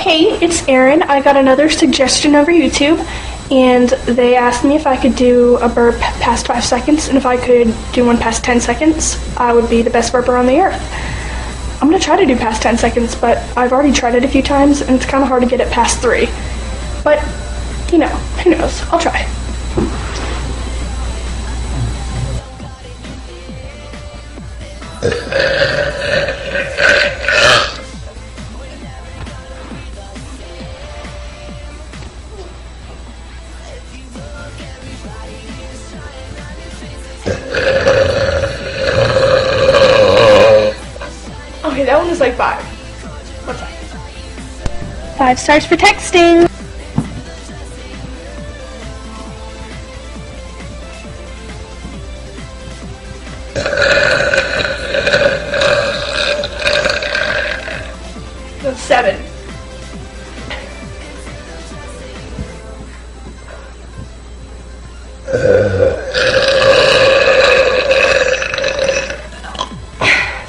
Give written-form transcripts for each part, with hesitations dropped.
Hey, it's Erin. I got another suggestion over YouTube, and they asked me if I could do a burp past 5 seconds, and if I could do one past 10 seconds, I would be the best burper on the earth. I'm gonna try to do past 10 seconds, but I've already tried it a few times, and it's kind of hard to get it past 3. But, you know, who knows? I'll try. Okay, that one was like 5. What's that? 5 stars for texting. That's 7.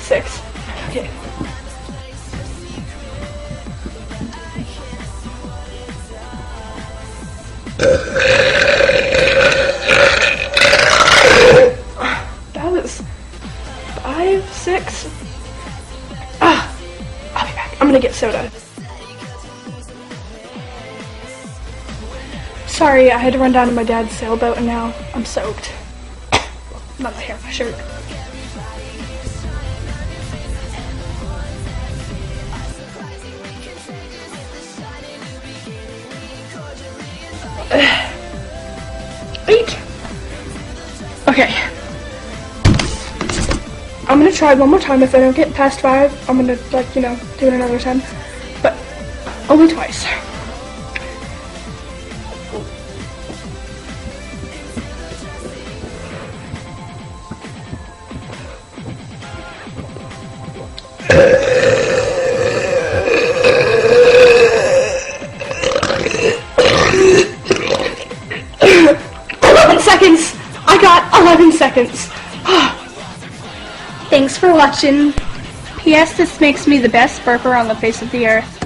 Six. Okay. That was 5, 6. I'll be back. I'm gonna get soda. Sorry, I had to run down to my dad's sailboat and now I'm soaked. Not my hair, my shirt. Eight. Okay. I'm gonna try one more time. If I don't get past 5, I'm gonna, like, you know, do it another time. But only twice. Seconds! I got 11 seconds. Thanks for watching. P.S. This makes me the best burper on the face of the earth.